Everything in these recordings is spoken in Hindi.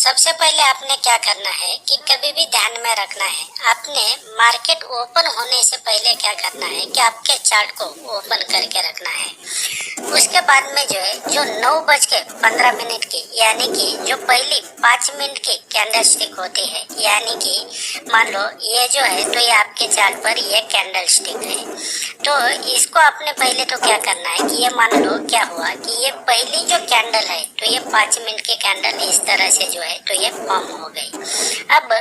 सबसे पहले आपने क्या करना है कि कभी भी ध्यान में रखना है, आपने मार्केट ओपन होने से पहले क्या करना है कि आपके चार्ट को ओपन करके रखना है। उसके बाद में जो है जो 9:15 की यानी कि जो पहली 5 मिनट की कैंडल स्टिक होती है, यानी कि मान लो ये जो है तो ये आपके चार्ट पर ये कैंडल स्टिक है, तो इसको आपने पहले तो क्या करना है कि ये मान लो क्या हुआ कि ये पहली जो कैंडल है तो ये 5 मिनट की कैंडल इस तरह से जो है तो ये फॉर्म हो गई। अब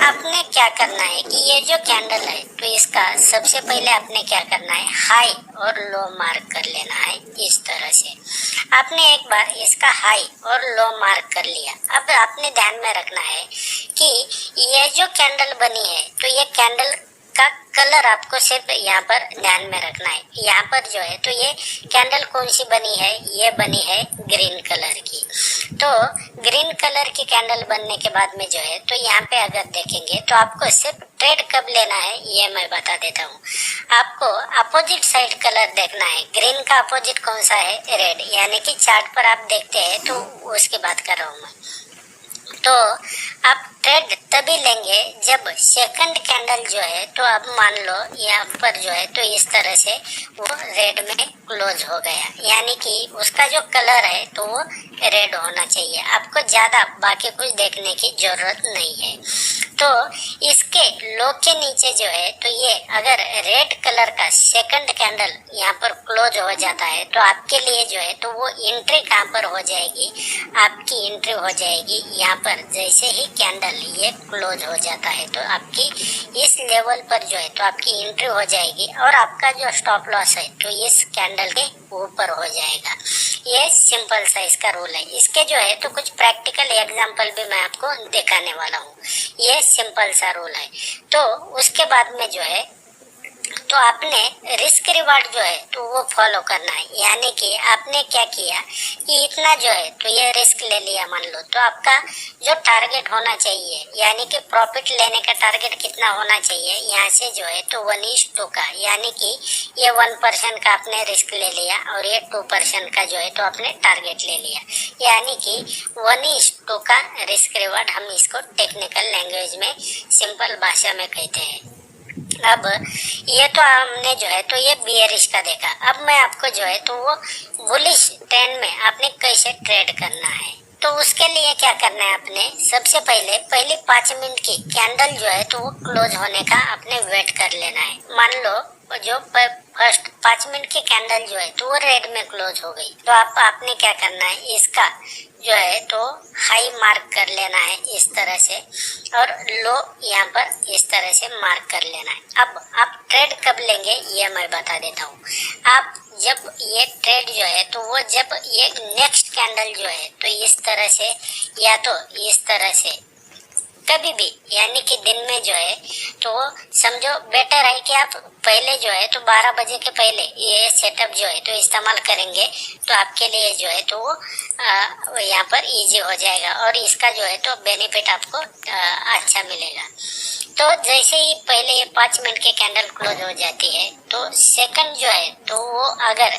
आपने क्या करना है कि ये जो कैंडल है तो इसका सबसे पहले आपने क्या करना है, हाई और लो मार्क कर लेना है। इस तरह से आपने एक बार इसका हाई और लो मार्क कर लिया। अब आपने ध्यान में रखना है कि ये जो कैंडल बनी है तो ये कैंडल का कलर आपको सिर्फ यहाँ पर ध्यान में रखना है। यहाँ पर जो है तो ये कैंडल कौन सी बनी है, ये बनी है ग्रीन कलर की। तो ग्रीन कलर की कैंडल बनने के बाद में जो है तो यहाँ पे अगर देखेंगे तो आपको सिर्फ ट्रेड कब लेना है ये मैं बता देता हूँ। आपको अपोजिट साइड कलर देखना है। ग्रीन का अपोजिट कौन सा है, रेड, यानी कि चार्ट पर आप देखते हैं तो उसकी बात कर रहा हूँ मैं। तो आप ट्रेड तभी लेंगे जब सेकंड कैंडल जो है तो अब मान लो यहाँ पर जो है तो इस तरह से वो रेड में क्लोज हो गया, यानी कि उसका जो कलर है तो वो रेड होना चाहिए। आपको ज्यादा बाकी कुछ देखने की जरूरत नहीं है। तो इसके लो के नीचे जो है तो ये अगर रेड कलर का सेकंड कैंडल यहाँ पर क्लोज हो जाता है तो आपके लिए जो है तो वो एंट्री कहाँ पर हो जाएगी, आपकी एंट्री हो जाएगी यहाँ पर। जैसे ही कैंडल ये क्लोज हो जाता है तो आपकी इस लेवल पर जो है तो आपकी एंट्री हो जाएगी और आपका जो स्टॉप लॉस है तो इस कैंडल के ऊपर हो जाएगा। ये सिंपल सा इसका रूल है। इसके जो है तो कुछ प्रैक्टिकल एग्जांपल भी मैं आपको दिखाने वाला हूँ। ये सिंपल सा रूल है। तो उसके बाद में जो है तो आपने रिस्क रिवार्ड जो है तो वो फॉलो करना है, यानी कि आपने क्या किया कि इतना जो है तो ये रिस्क ले लिया मान लो, तो आपका जो टारगेट होना चाहिए यानी कि प्रॉफिट लेने का टारगेट कितना होना चाहिए, यहाँ से जो है तो 1:2 का, यानी कि ये 1% का आपने रिस्क ले लिया और ये 2% का जो है तो आपने टारगेट ले लिया, यानी कि 1:2 का रिस्क रिवार्ड हम इसको टेक्निकल लैंग्वेज में सिंपल भाषा में कहते हैं। अब ये तो हमने जो है तो ये बियरिश का देखा। अब मैं आपको जो है तो वो बुलिश ट्रेंड में आपने कैसे ट्रेड करना है, तो उसके लिए क्या करना है, आपने सबसे पहले 5 मिनट की कैंडल जो है तो वो क्लोज होने का आपने वेट कर लेना है। मान लो जो फर्स्ट 5 मिनट की कैंडल जो है तो वो रेड में क्लोज हो गई, तो आपने क्या करना है, इसका जो है तो हाई मार्क कर लेना है इस तरह से और लो यहाँ पर इस तरह से मार्क कर लेना है। अब आप ट्रेड कब लेंगे ये मैं बता देता हूँ। आप जब ये ट्रेड जो है तो वो जब ये नेक्स्ट कैंडल जो है तो इस तरह से या तो इस तरह से कभी भी, यानी कि दिन में जो है तो समझो बेटर है कि आप पहले जो है तो 12 बजे के पहले ये सेटअप जो है तो इस्तेमाल करेंगे तो आपके लिए जो है तो वो यहाँ पर इजी हो जाएगा और इसका जो है तो बेनिफिट आपको अच्छा मिलेगा। तो जैसे ही पहले ये 5 मिनट की कैंडल क्लोज हो जाती है तो सेकंड जो है तो वो अगर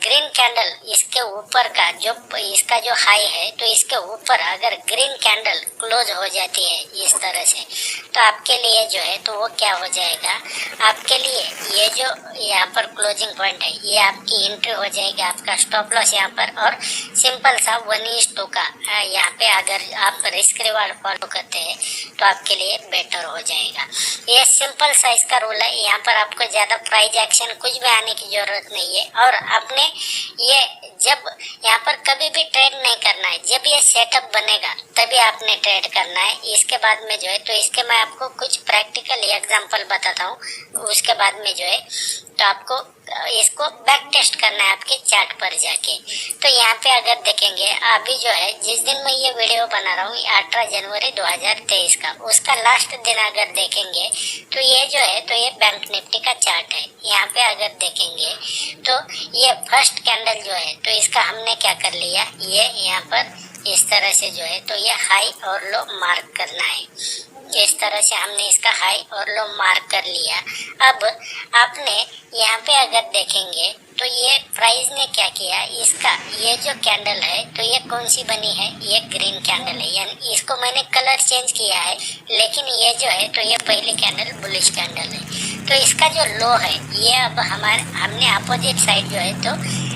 ग्रीन कैंडल इसके ऊपर का जो इसका जो हाई है तो इसके ऊपर अगर ग्रीन कैंडल क्लोज हो जाती है इस तरह से, तो आपके लिए जो है तो वो क्या हो जाएगा, आपके लिए ये जो यहाँ पर क्लोजिंग पॉइंट है ये आपकी एंट्री हो जाएगी, आपका स्टॉप लॉस यहाँ पर, और सिंपल सा 1:2 का यहाँ पे अगर आप रिस्क रिवार्ड फॉलो करते हैं तो आपके लिए बेटर हो जाएगा। ये सिंपल सा इसका रूल है। यहाँ पर आपको ज्यादा प्राइस एक्शन कुछ भी आने की जरूरत नहीं है और आपने ये जब यहाँ पर कभी भी ट्रेड नहीं करना है, जब ये सेटअप बनेगा तभी आपने ट्रेड करना है। इसके बाद में जो है तो इसके मैं आपको कुछ प्रैक्टिकल एग्जांपल बताता हूँ, उसके बाद में जो है तो आपको इसको बैक टेस्ट करना है आपके चार्ट पर जाके। तो यहाँ पे अगर देखेंगे अभी जो है जिस दिन मैं ये वीडियो बना रहा हूँ 18 जनवरी 2023 का, उसका लास्ट दिन अगर देखेंगे तो ये जो है तो ये बैंक निफ्टी का चार्ट है। यहाँ पे अगर देखेंगे तो ये फर्स्ट कैंडल जो है तो इसका हमने क्या कर लिया, ये यहाँ पर इस तरह से जो है तो ये हाई और लो मार्क करना है। इस तरह से हमने इसका हाई और लो मार्क कर लिया। अब आपने यहाँ पे अगर देखेंगे तो ये प्राइस ने क्या किया, इसका ये जो कैंडल है तो ये कौन सी बनी है, ये ग्रीन कैंडल है, यानी इसको मैंने कलर चेंज किया है, लेकिन ये जो है तो ये पहली कैंडल बुलिश कैंडल है। तो इसका जो लो है ये अब हमने अपोजिट साइड जो है तो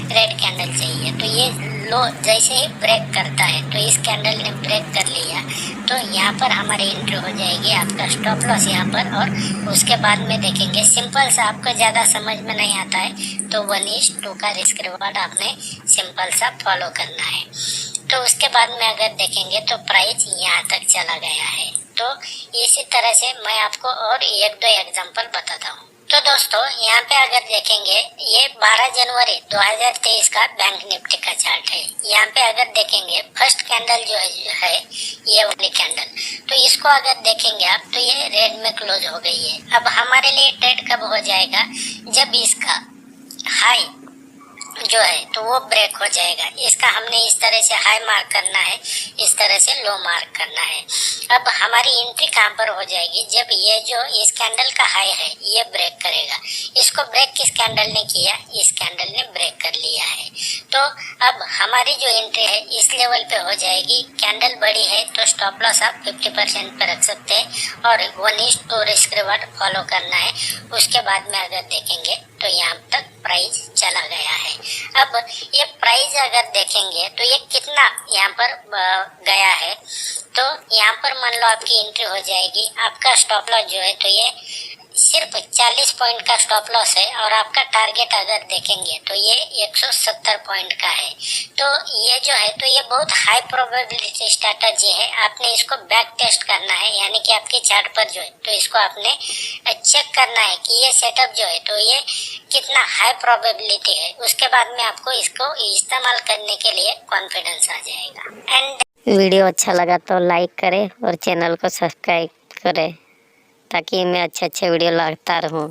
रेड कैंडल चाहिए। तो ये लो जैसे ही ब्रेक करता है तो इस कैंडल ने ब्रेक कर लिया, तो यहाँ पर हमारी एंट्री हो जाएगी, आपका स्टॉप लॉस यहाँ पर। और उसके बाद में देखेंगे, सिंपल सा, आपको ज़्यादा समझ में नहीं आता है तो 1:2 का रिस्क रिवॉर्ड आपने सिंपल सा फॉलो करना है। तो उसके बाद में अगर देखेंगे तो प्राइस यहाँ तक चला गया है। तो इसी तरह से मैं आपको और 1-2 एग्जांपल बताता हूँ। तो दोस्तों यहाँ पे अगर देखेंगे, ये 12 जनवरी 2023 का बैंक निफ्टी का चार्ट है। यहाँ पे अगर देखेंगे फर्स्ट कैंडल जो है ये वाली कैंडल, तो इसको अगर देखेंगे आप तो ये रेड में क्लोज हो गई है। अब हमारे लिए ट्रेड कब हो जाएगा, जब इसका हाई जो है तो वो ब्रेक हो जाएगा। इसका हमने इस तरह से हाई मार्क करना है, इस तरह से लो मार्क करना है। अब हमारी एंट्री कहाँ पर हो जाएगी, जब ये जो इस कैंडल का हाई है ये ब्रेक करेगा। इसको ब्रेक किस कैंडल ने किया, इस कैंडल ने ब्रेक कर लिया है। तो अब हमारी जो एंट्री है इस लेवल पे हो जाएगी। कैंडल बड़ी है तो स्टॉप लॉस आप 50% पे रख सकते हैं और 1:2 रिस्क रिवॉर्ड फॉलो करना है। उसके बाद में अगर देखेंगे तो यहाँ तक प्राइस चला गया है। अब ये प्राइस अगर देखेंगे तो ये कितना यहाँ पर गया है, तो यहाँ पर मान लो आपकी एंट्री हो जाएगी, आपका स्टॉप लॉस जो है तो ये सिर्फ 40 पॉइंट का स्टॉप लॉस है और आपका टारगेट अगर देखेंगे तो ये 170 पॉइंट का है। तो ये जो है तो ये बहुत हाई प्रोबेबिलिटी स्ट्रैटेजी है। आपने इसको बैक टेस्ट करना है, यानी कि आपके चार्ट पर जो है तो इसको आपने चेक करना है कि ये सेटअप जो है तो ये कितना हाई प्रोबेबिलिटी है। उसके बाद में आपको इसको इस्तेमाल करने के लिए कॉन्फिडेंस आ जाएगा। एंड वीडियो अच्छा लगा तो लाइक करें और चैनल को सब्सक्राइब करें ताकि मैं अच्छे वीडियो लाता रहूं।